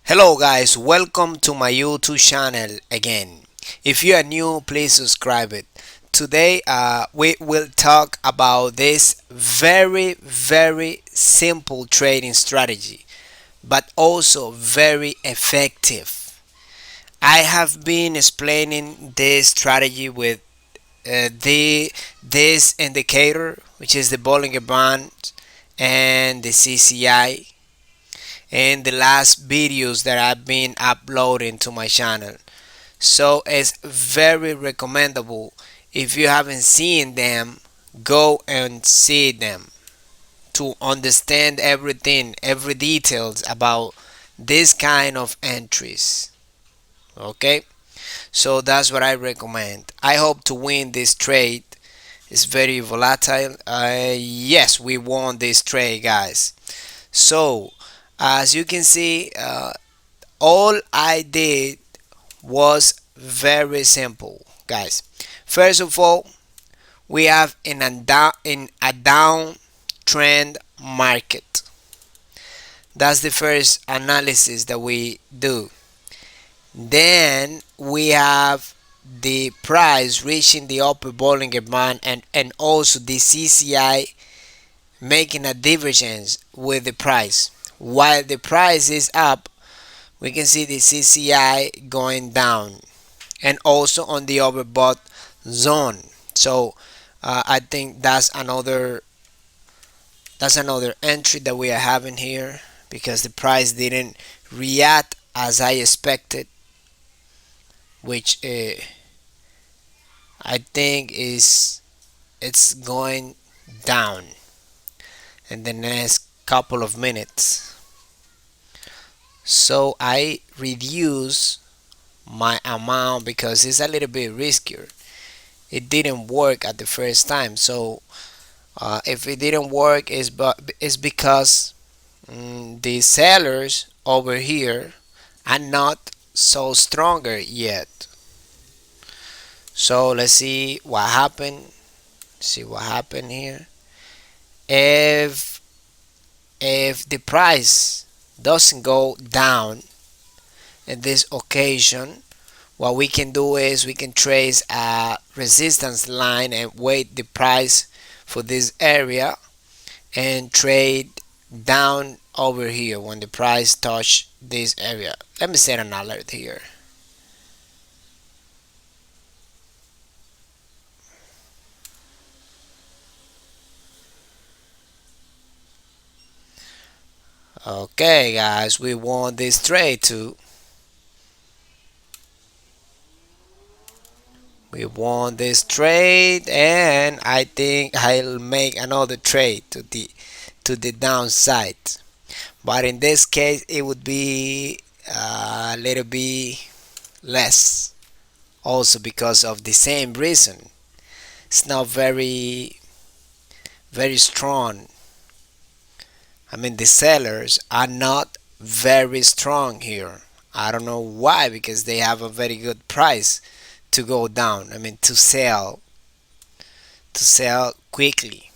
Hello guys, welcome to my YouTube channel again. If you are new, please subscribe it. Today we will talk about this very simple trading strategy, but also very effective. I have been explaining this strategy with this indicator, which is the Bollinger Band and the CCI in the last videos that I've been uploading to my channel. So it's very recommendable. If you haven't seen them, go and see them to understand everything, every details about this kind of entries. Okay, so that's what I recommend. I hope to win this trade. It's very volatile. Yes, we won this trade, guys. So as you can see, all I did was very simple, guys. First of all, we have in a downtrend market. That's the first analysis that we do. Then we have the price reaching the upper Bollinger Band and also the CCI making a divergence with the price. While the price is up, we can see the CCI going down and also on the overbought zone. So I think that's another entry that we are having here because the price didn't react as I expected, which I think is it's going down in the next couple of minutes. So I reduce my amount because it's a little bit riskier. It didn't work at the first time. So if it didn't work, it's because the sellers over here are not so stronger yet. So let's see what happened. See what happened here. If the price doesn't go down in this occasion, what we can do is we can trace a resistance line and wait the price for this area and trade down over here when the price touch this area. Let me set an alert here. Okay guys, we won this trade too. We won this trade and I think I'll make another trade to the downside. But in this case it would be a little bit less, also because of the same reason. It's not very strong. I mean, the sellers are not very strong here. I don't know why, because they have a very good price to go down. I mean, to sell quickly.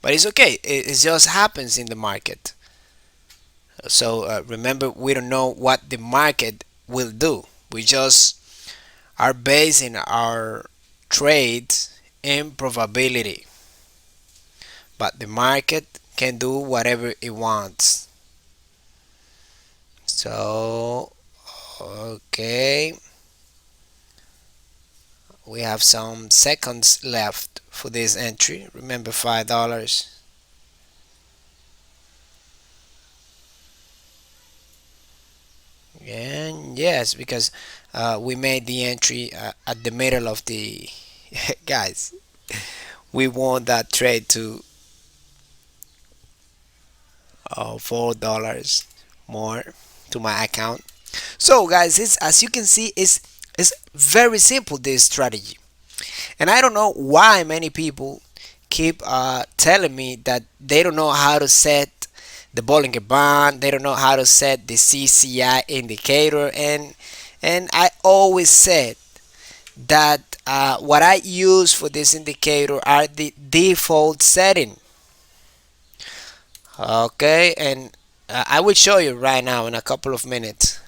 But it's okay. It just happens in the market. So remember, we don't know what the market will do. We just are basing our trades in probability. But the market can do whatever it wants. So, okay, we have some seconds left for this entry. Remember, $5. And yes, because we made the entry at the middle of the guys. We won that trade to $4 more to my account. So guys, it's as you can see, it's very simple, this strategy. And I don't know why many people keep telling me that they don't know how to set the Bollinger Band, they don't know how to set the CCI indicator, and I always said that what I use for this indicator are the default setting. Okay, and I will show you right now in a couple of minutes.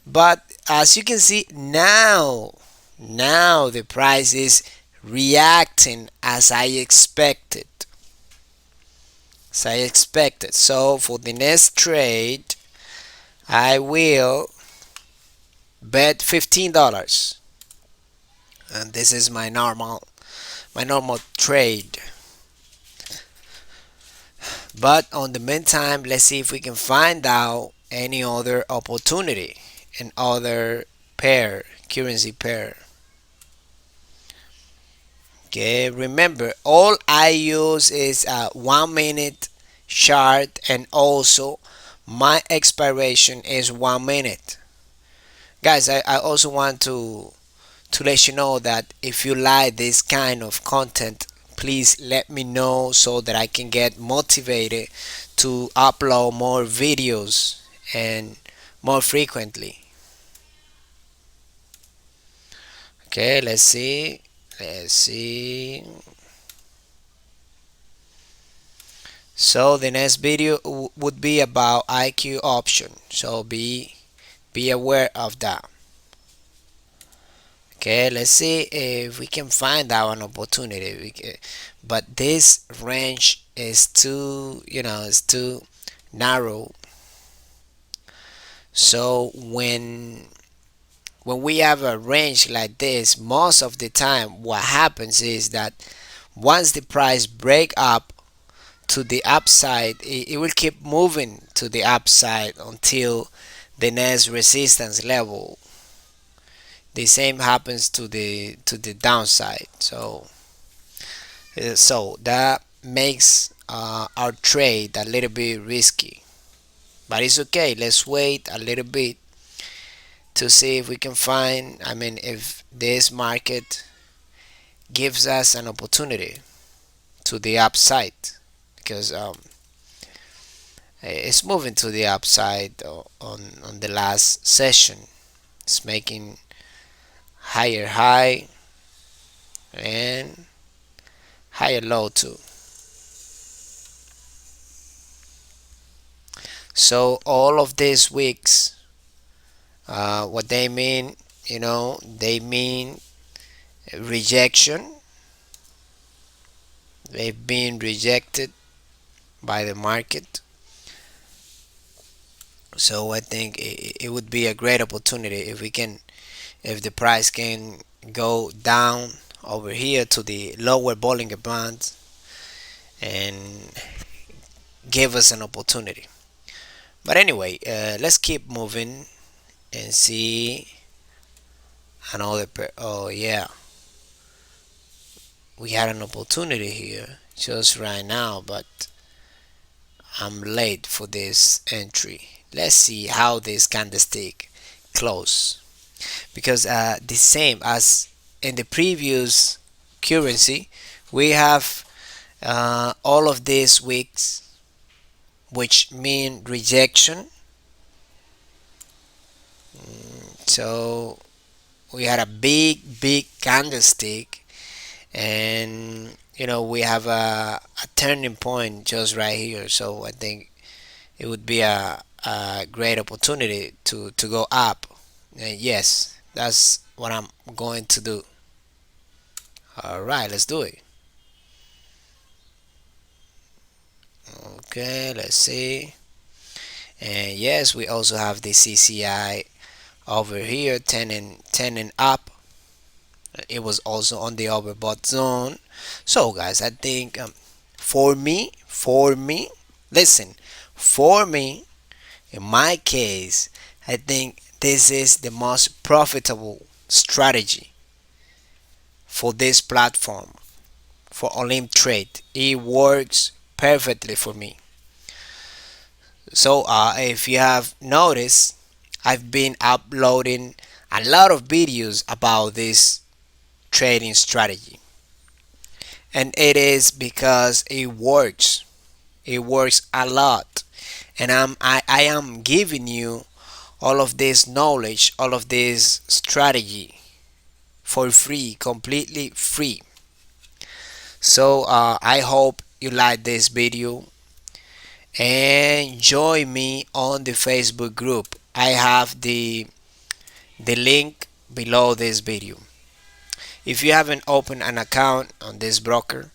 But as you can see now the price is reacting as I expected. So for the next trade, I will bet $15, and this is my normal trade. But on the meantime, let's see if we can find out any other opportunity in other currency pair. Okay, remember all I use is a 1 minute chart, and also my expiration is 1 minute. Guys, I also want to let you know that if you like this kind of content, please let me know so that I can get motivated to upload more videos and more frequently. Okay, let's see. Let's see. So the next video would be about IQ option. So be aware of that. Okay, let's see if we can find out an opportunity. But this range is too, it's too narrow. So when we have a range like this, most of the time what happens is that once the price break up to the upside, it will keep moving to the upside until the next resistance level. The same happens to the downside. So that makes our trade a little bit risky, but it's okay. Let's wait a little bit to see if we can find, if this market gives us an opportunity to the upside, because it's moving to the upside on the last session. It's making higher high and higher low too. So all of these weeks, what they mean, they mean rejection. They've been rejected by the market. So I think it would be a great opportunity if the price can go down over here to the lower Bollinger Band and give us an opportunity. But anyway, let's keep moving and see another oh yeah, we had an opportunity here just right now, but I'm late for this entry. Let's see how this candlestick close, because the same as in the previous currency, we have all of these weeks which mean rejection. So we had a big candlestick, and we have a turning point just right here. So I think it would be a great opportunity to go up. And yes, that's what I'm going to do. All right, let's do it. Okay, let's see. And yes, we also have the CCI over here, 10 and up. It was also on the overbought zone. So guys, I think for me, listen, for me, in my case, I think this is the most profitable strategy for this platform, for Olymp trade. It works perfectly for me. So if you have noticed, I've been uploading a lot of videos about this trading strategy, and it is because it works. It works a lot, and I am giving you all of this knowledge, all of this strategy for free, completely free. So I hope you like this video, and join me on the Facebook group. I have the link below this video. If you haven't opened an account on this broker,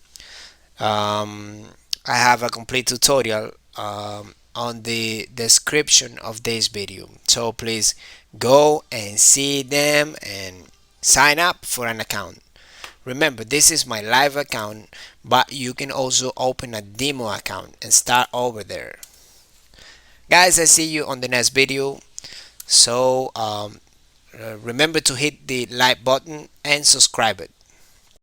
um, I have a complete tutorial on the description of this video, so please go and see them and sign up for an account. Remember, this is my live account, but you can also open a demo account and start over there. Guys, I see you on the next video. So remember to hit the like button and subscribe it.